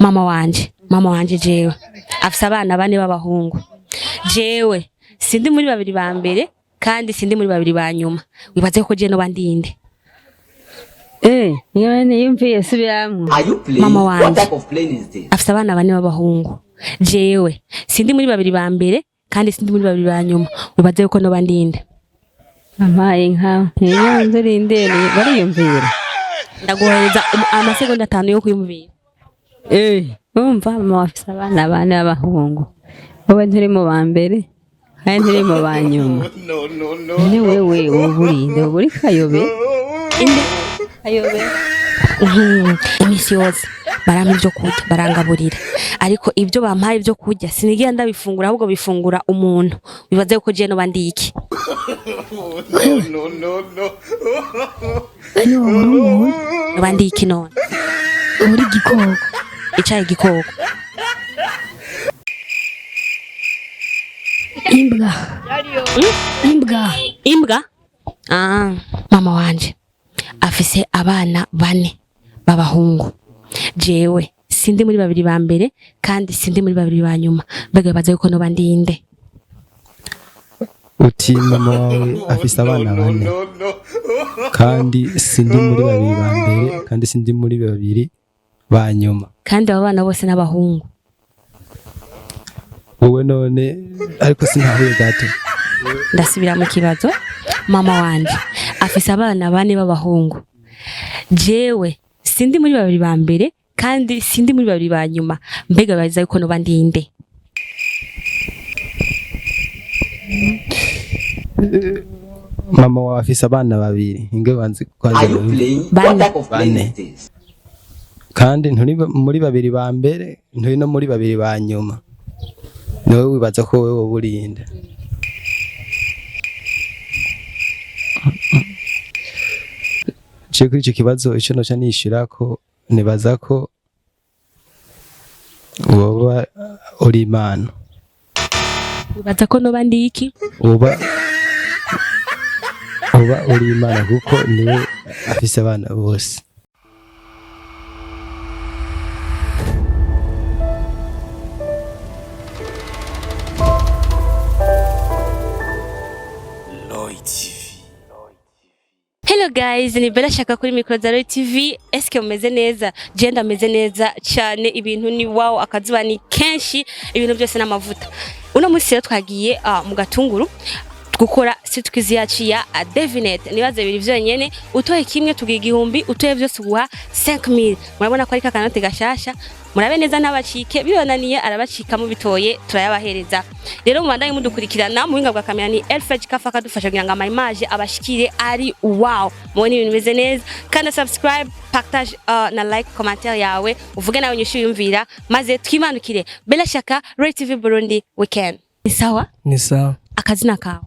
mama wanje jewe afise abana bane b'abahungu. Jewe sindi muri babiri ba mbere kandi sindi muri babiri ba nyuma. Wibaze ko je no bandinde. Niyo yumviye subiramo. Mama wanje afise abana bane b'abahungu. Jewe sindi muri babiri ba mbere kandi sindi muri babiri ba nyuma. Wibaze ko no bandinde. Amaye nka niyo nzirinde ni bariyumvira. Ndaguhereza amasegonda 5 yo kwiyumvira. Umva mama afise abana bane b'abahungu. Wowe ntiri mu ba mbere kandi ntiri mu ba nyuma. Ni wewe uburinde uburi kayobe. Inde ayobe. Imisi yose barampa ibyo kurya barangaburira, ariko ibyo bampaye ibyo kurya sinigira ndabifungura ahubwo bifungura umuntu. Bibaze ko je no bandi iki. Bandi iki none uri gikoko icaye gikoko. Imbwa. Mama wanje afise abana bane b'abahungu. Jewe sindi muri babiri ba mbere kandi sindi muri babiri ba nyuma. Mbega baza yuko no bandinde. Uti mama wawe afise abana bane kandi sindi muri babiri ba mbere kandi sindi muri babiri ba nyuma. Kandi abo bana bose n'abahungu. Wowe none ariko sintahuye gato. Ndasubira mu kibazo. Mama wanje afise abana bane b'abahungu. Jewe sindi muri babiri ba mbere kandi sindi muri babiri ba nyuma. Mbega baza yuko no bandinde. Mama wawe afise abana babiri inge banze kwanza bane kandi nturi muri babiri ba mbere nturi no muri babiri ba nyuma. Niwe wibaza ko wewe burinde. Kuri icyo kibazo icyo noca nishira ko nibaza ko woba uri Imana. Wibaza ko no bandi iki? Uba uri Imana kuko niwe afise abana bose. Hello guys, ni Bella shaka kuri micro za Roy TV. Eske umeze neza? Je ndameze neza cyane, ibintu ni wow, akazuba ni kenshi, ibintu byose n'amavuta. Uno munsi twagiye Mugatunguru gukora sitwizi yacu ya Devinet. Nibaze biri vyonyene, utoye kimwe tugiye igihumbi, utoye byose guha 5000. Murabona ko ari kakanote gashasha. Murabe neza n'abacike bibonaniye arabacika mu bitoye turayabahereza. Rero mubandanye mudukurikirana mu winga bwa kamera ni Elfage Kafa kadufasha kugira ngo ama image abashikire ari wow. Mubone ibintu bimeze neza. Kandi subscribe, partage na like, commentaire yawe, uvuge nawe nyishu yumvira maze twimanukire. Bella Shaka Roy TV Burundi weekend. Ni sawa? Ni sawa. Akazina kawe?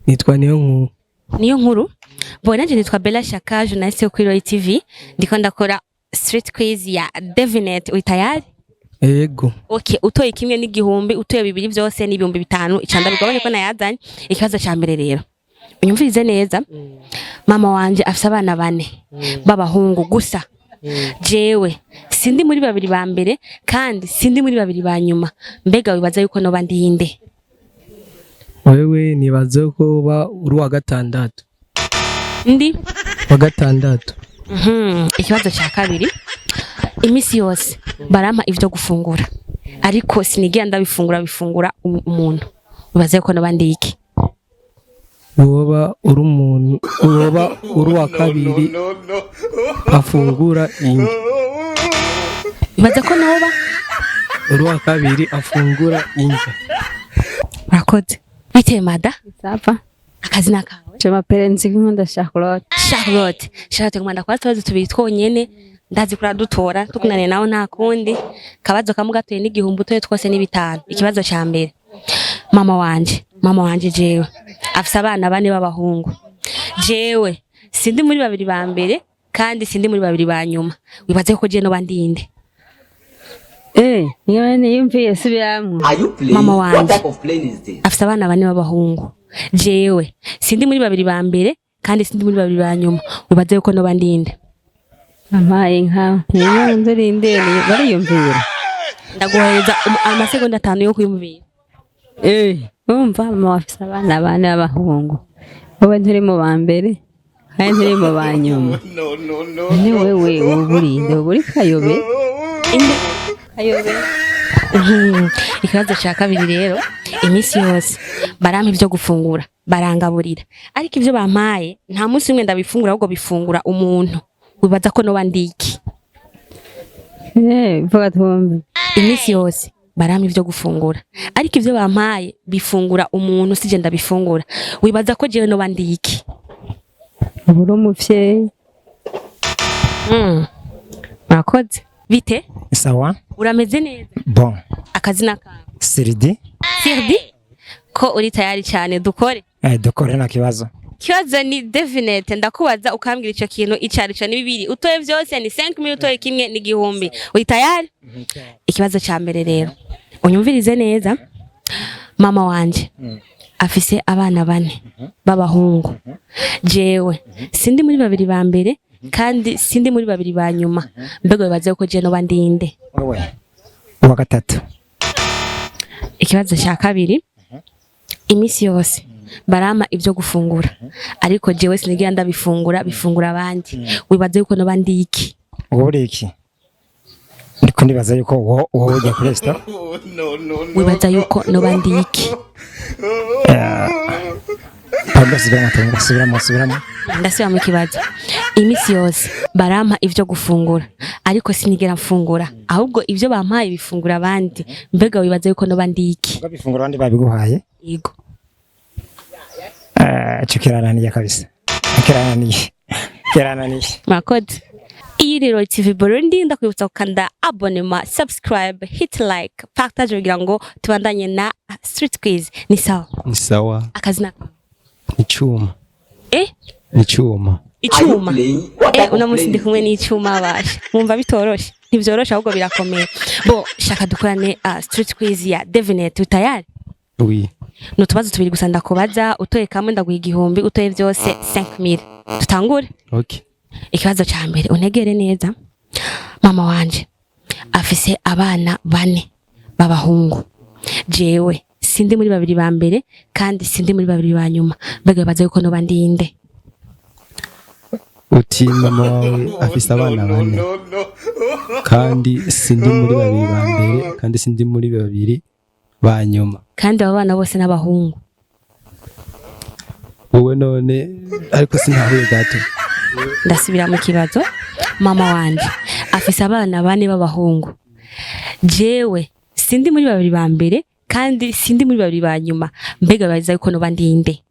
Nitwa Niyo nkuru. Bona nje nitwa Bella Shaka, journalist yo kuri Roy TV. Ndiko ndakora street quiz ya Devinet. Utayari? Yego. Okay, utoye kimwe n'igihumbi, utoye bibiri byose ni 5000. Icanda bigabanye ko nayazanye. Ikibazo ca mbere rero. Unyumvirize neza. Mama wanje afise abana bane b'abahungu gusa. Jewe sindi muri babiri ba mbere kandi sindi muri babiri ba nyuma. Mbega wibaza yuko no bandinde. Wewe nibaze ko ba uri wa gatandatu. Ndi wa gatandatu. Ikibazo cya kabiri. Imisi yose barampa ivyo gufungura, ariko sinigira bifungura umuntu. Wibaze ko no bandi iki? Woba uri umuntu, woba uri wa kabiri afungura inge. Wibaze ko noba uri wa kabiri afungura inge. Murakoze. Bite mada? Sapa. Akazina kawe? Chama parents nkunda Charlotte. Charlotte kumanda kwa tubazo tubiri twonyene ndazi kura dutora tukunane nawo nta kundi. Kabazo kamugatoye n'igihumbi toye twose ni 5. Ikibazo ca mbere. Mama wanje jewe afise abana bane b'abahungu. Jewe sindi muri babiri ba mbere kandi sindi muri babiri ba nyuma. Wibaze ko je no bandinde. Niyo yumviye subiramo. Mama wanje afise abana bane b'abahungu. Jewe sindi muri babiri ba mbere kandi sindi muri babiri ba nyuma. Wibaze ko no bandinde. Amaye nka niyo nzirinde ni bariyumvira. ndaguhereza amasegonda 5 yo kwiyumvira. Umva mama wafise abana bane b'abahungu wowe nturi mu ba mbere kandi nturi mu ba nyuma ni wewe uburinde uburi kayobe Inde kayobe ikibazo cya kabiri rero iminsi yose barampa ibyo gufungura barangaburira ariko ibyo bampaye nta munsi umwe ndabifungura ahubwo bifungura umuntu wibaza ko no bandiki vuga twumve iminsi yose barampa ibyo gufungura ariko ibyo bampaye bifungura umuntu sije ndabifungura wibaza ko jewe no bandiki uburi umuvyeyi murakoze bite Sawa. urameze neza Bon. akazina kawe Siridi. Sirdi ko uri tayari cyane dukore Dukore nta kibazo. kibazo ni definite ndakubaza ukambwira icyo kintu icari cyo ni bibiri utoye byose ni 5,000 utoye kimwe ni igihumbi uri tayari ikibazo cya mbere rero unyumvirize neza mama wanje afise abana bane b'abahungu jewe sindi muri babiri ba mbere kandi sindi muri babiri ba nyuma mbego bibaze ko je no bandinde Wewe. Uwa gatatu. ikibazo cya kabiri imisi yose barama ibyo gufungura ariko jewe sinigira ndabifungura bifungura abandi wibaze yuko no bandiki Uburi iki? Ndiko ndibaza yuko wowe ujya kuri restaurant. wibaza yuko no bandiki Pablo subiramo. ndasubira mu kibazo imisi yose barampa ibyo gufungura ariko sinigira mfungura ahubwo ibyo bampaye bifungura abandi mbega wibaza yuko no bandiki Ubwo bifungura abandi babiguhaye. yego Chukirana kabisa. Kirananiye. mwakoze iyi rero TV Burundi ndakwibutsa gukanda abonema subscribe hit like partage kugira ngo tubandanye na street quiz ni sawa ni sawa akazina icyuma icyuma uno munsi ndi kumwe n'icyuma basha mwumva bitoroshe ntibyoroshe ahubwo birakomeye bo shaka dukorane street quiz ya definite utayari oui nutubazo tubiri gusa ndakubaza utoye kamwe ndaguha igihumbi utoye byose 5,000 tutangure okay ikibazo cya mbere unegere neza mama wanje afise abana bane b'abahungu jewe sindi muri babiri ba mbere kandi sindi muri babiri ba nyuma mbega baza yuko no bandinde uti mama wawe afise abana bane kandi sindi muri babiri ba mbere kandi sindi muri babiri ba nyuma kandi abo bana bose n'abahungu wowe none ariko sintahuye gato ndasubira mu kibazo mama wanje afise abana bane b'abahungu jewe sindi muri babiri ba mbere kandi sindi muri babiri ba nyuma mbega baza yuko no bandinde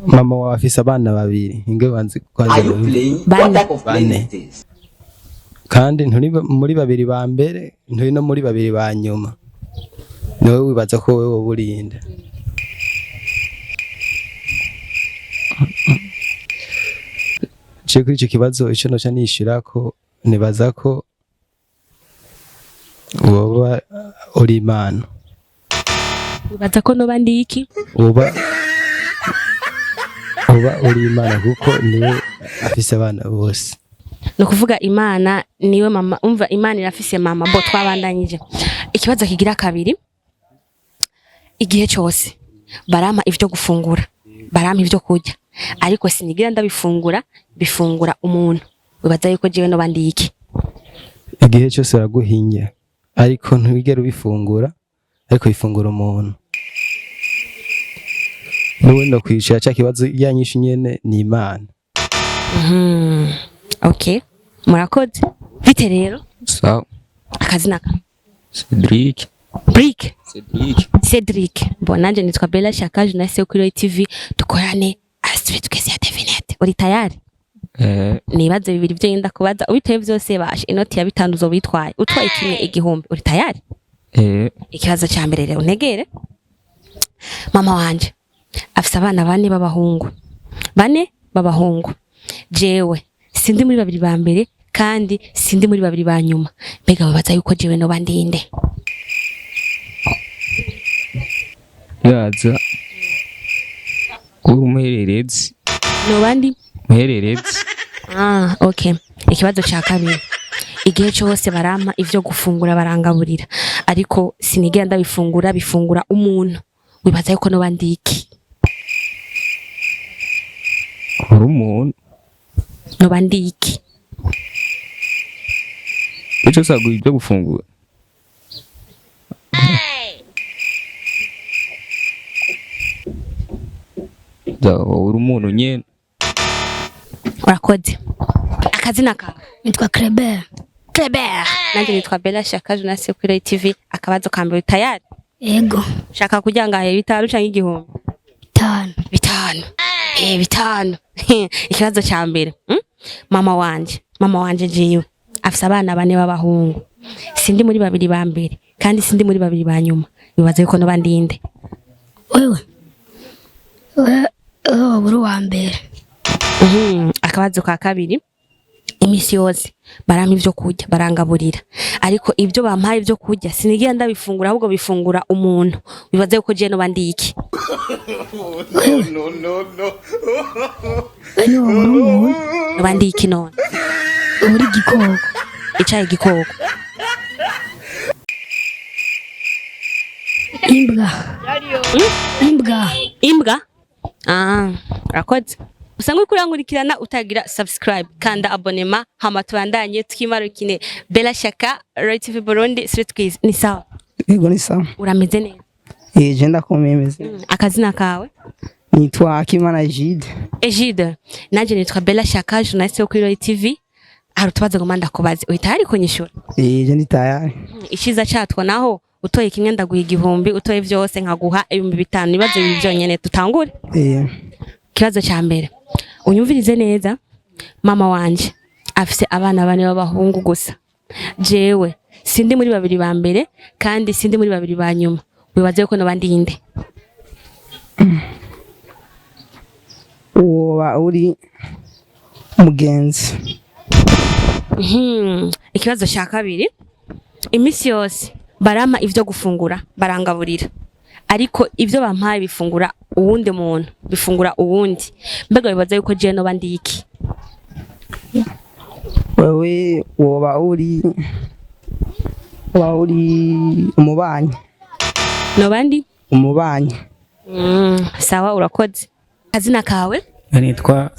mama wawe afise abana babiri inge banzi kwanza bane kandi nturi muri babiri ba mbere nturi no muri babiri ba nyuma niwe wibaza ko wewe burinde kuri icyo kibazo icyo noca nishira ko nibaza ko woba uri imana wibaza ko no bandiki uba uri imana kuko niwe afise abana bose no kuvuga imana niwe mama umva imana irafise mama bo twabandanyije ikibazo kigira kabiri igihe cyose barama ivyo gufungura barama ivyo kurya ariko sinigira ndabifungura bifungura umuntu wibaza yuko jewe no bandiki igihe cyose baraguhinya ariko ntwigera ubifungura ariko bifungura umuntu nubundi kwicara cya kibazo yanyishe nyene ni imana okay murakoze bite rero sawa akazina ka Cedric Cedric bon nanje nitwa Bella Shaka journaliste yo kuri TV dukorane street quiz ya definite uri tayari nibaze bibiri byo yenda kubaza ubitoye byose bashe inoti ya 5 uzo bitwaye utwaye kimwe igihumbi uri tayari ikibazo cya mbere rero unegere mama wanje afise abana bane b'abahungu jewe sindi muri babiri ba mbere kandi sindi muri babiri ba nyuma mbega babaza yuko jewe no bandinde yaza umuhererezi no bandi umuhererezi Okay. Ikibazo ca kabiri. Igihe cyose barampa ivyo gufungura barangaburira. Ariko sinigera ndabifungura bifungura umuntu. Wibaza yuko no bandiki. Uri umuntu. No bandiki. Ico saguye ibyo gufungura. Uri umuntu nyene. Urakoze. Akazina kawe. Nitwa Kleber. Kleber. Nanje nitwa Bella Shaka Jonas kuri TV. Akabazo kambe tayari. Yego. Shaka kujya ngahe bitanu canke igihumbi. Bitanu. Bitanu. Ikibazo ca mbere. Mama wanje jiwe afise abana bane b'abahungu. Sindi muri babiri ba mbere kandi sindi muri babiri ba nyuma. Bibaza yuko no bandinde. Wewe buri wa mbere. Akabazo ka kabiri. Imisi yose barampa ivyo kurya barangaburira ariko ibyo bampaye ivyo kurya sinigira ndabifungura ahubwo bifungura umuntu. Bibaza yuko je no bandiki. No bandiki none. Uri gikoko. Icaye gikoko. Imbwa. Rakoze. Usanga kurangurikirana utagira subscribe kanda abonema hama tubandanye twimarukine Bella Shaka Right TV Burundi Street Quiz ni sawa. Yego ni sawa. Urameze neza? Je ndakomemeze. Akazina kawe? Nitwa Akimana Egide. Nanje nitwa Bella Shaka journalist yo kuri Right TV. Harutubaze ngo manda kubaze. Uhitari kunyishura? Je ndi tayari. Ikiza cyatwa naho utoye kimwe ndaguha igihumbi utoye byose nkaguha 5,000 nibaze ibi byonyene tutangure. Kibazo ca mbere. Unyumvirize neza. Mama wanje afise abana bane b'abahungu gusa. Jewe sindi muri babiri ba mbere kandi sindi muri babiri ba nyuma. Wibaze yuko no bandinde. Uwa uri mugenzi. Ikibazo ca kabiri. Imisi yose barama ivyo gufungura barangaburira ariko ivyo bampaye bifungura uwundi muntu bifungura uwundi. Mbega bibaza yuko je no bandiki. Wewe woba uri umubanyi. No bandi? Umubanyi. Sawa urakoze. Kazina kawe? Nitwa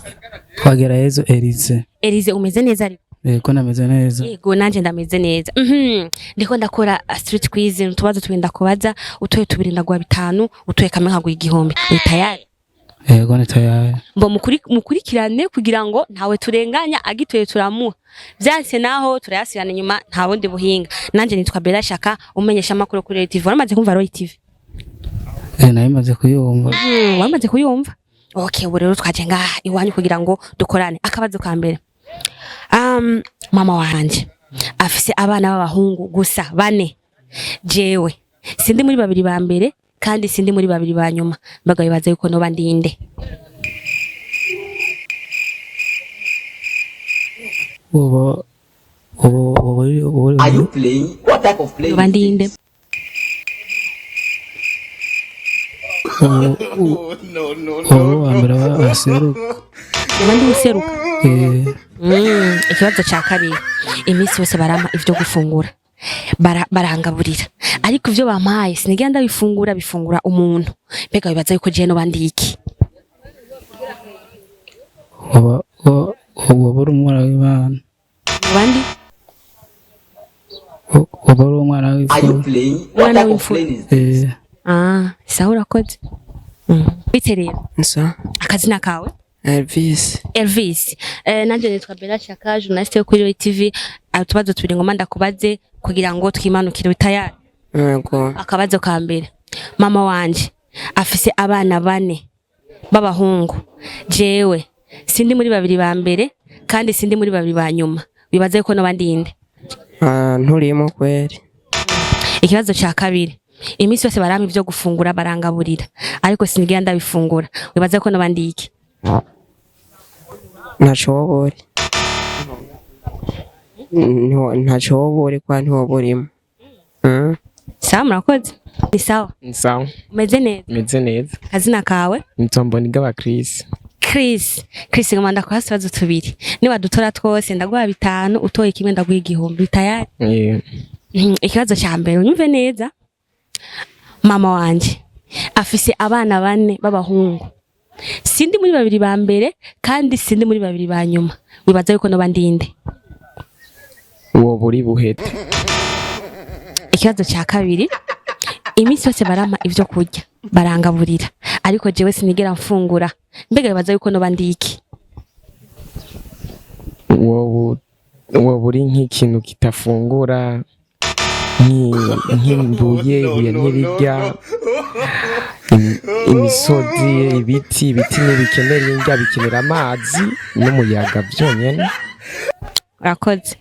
Twagerayezo Elize. Umeze neza ariko? Yego nameze neza. Yego nanje ndameze neza. Ndiko ndakora street quiz tubazo twenda kubaza utoye 2 utoye kamwe nkaguha igihumbi. Ni tayari? Yego ni tayari. Mbo mukurikirane kugira ngo ntawe turenganya agitoye turamuha. Byanse naho turayasirana nyuma nta wundi buhinga. Nanje nitwa Bella Shaka umenyesha makuru kuri TV. Waramaze kumva Roy TV? Nayimaze kuyumva. Waramaze kuyumva? Okay, ubu rero twaje ngaha iwanyu kugira ngo dukorane. Akabazo ka mbere. Mama wanje afise abana b'abahungu gusa 4. Jewe sindi muri babiri ba mbere kandi sindi muri babiri ba nyuma. Mbaga bibaza yuko no bandinde. Are you playing? What type of play? Bandinde. Ambera aseruka. Bandi useruka. Ikibazo ca kabiri. Imisi yose barama ivyo gufungura barangaburira ariko ivyo bampaye sinigira ndabifungura bifungura umuntu. Mbega bibaza yuko je no bandiki. Buri umwana w'Imana. Bandi? Buri umwana w'Imana. Are you playing? What type of play is this? Sawa urakoze. Biterera. Nsa. Akazina kawe? Elvis. Nanje nitwa Bella Shaka journalist yo kuri TV. Atubazo tubiri ngo manda kubaze kugira ngo twimanukire bitayari. Yego. Akabazo ka mbere. Mama wanje afise abana 4 b'abahungu. Jewe sindi muri babiri ba mbere kandi sindi muri babiri ba nyuma. Bibaze ko no bandinde. Nturimo kweri. Ikibazo ca kabiri. Imisi yose barama ivyo gufungura barangaburira ariko sinigira ndabifungura. Bibaze ko no bandiki. Ntacobore kwa ntiwoborimo. Sawa murakoze. Ni sawa? Ni sawa. Umeze neza? Meze neza. Kazina kawe? Nitwa Mboniga ba Chris. Chris ngamanda kwa hasibazo tubiri ni wadutora twose ndaguha 5 utoye kimwe ndaguha 1000 tayari. Ikibazo cya mbere unyumve neza. Mama wanje afise abana 4 b'abahungu, sindi muri 2 ba mbere kandi sindi muri 2 ba nyuma, wibaza yuko no bandinde uwo buri buhete. Ikibazo cya kabiri, iminsi yose barama ivyo kurya barangaburira ariko jewe sinigera mfungura, mbega wibaza yuko no bandiki uwo buri nk'ikintu kitafungura nk'imbuye n'irirya, imisozi, ibiti n'ibikenera indya bikenera amazi n'umuyaga byonyene. Urakoze.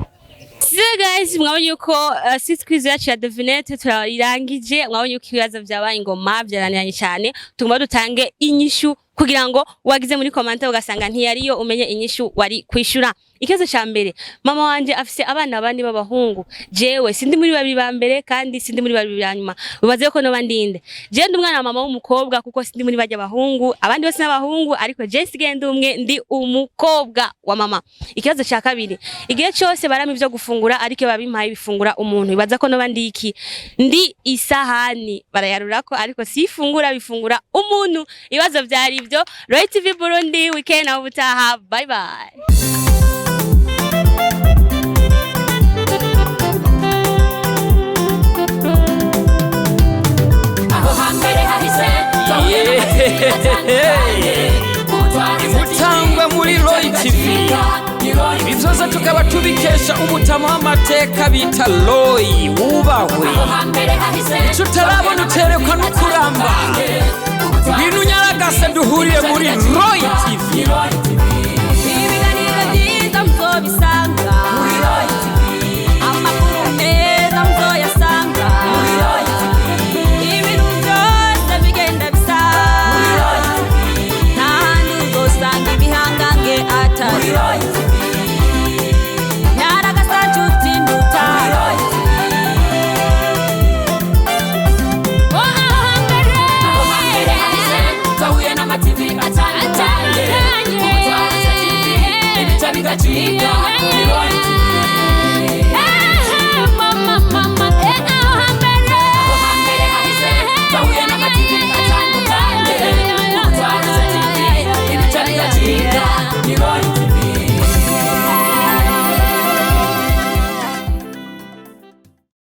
So guys, mwabonye yuko quiz yacu ya devinette turayirangije. Mwabonye yuko ibibazo byabaye ingoma byaraniranye cyane, tugomba dutange inyishu kugira ngo wagize muri commentaire ugasanga ntiyariyo umenye inyishu wari kwishura. Ikibazo cya mbere, mama wanje afise abana 4 b'abahungu, jewe sindi muri 2 ba mbere kandi sindi muri 2 ba nyuma, bibaze ko no bandinde. Je ndi umwana wa mama w'umukobwa kuko sindi muri bajya abahungu, abandi bose n'abahungu ariko je sigende umwe ndi umukobwa wa mama. Ikibazo cya kabiri, igihe cyose barama ivyo gufungura ariko babimpaye bifungura umuntu, bibaza ko no bandiki. Ndi isahani barayarurako ariko sifungura bifungura umuntu. Ibibazo byari ibyo. Roy TV Burundi, weekend na ubutaha. Bye bye. Mutangwe muri Roy TV, bizoza tukaba tubikesha umutama w'amateka bita Roy wubahwe. Ico utarabona uterekwa no kuramba, ibintu nyaragase duhuriye muri Roy TV. Ibiganiro byiza muzobisanga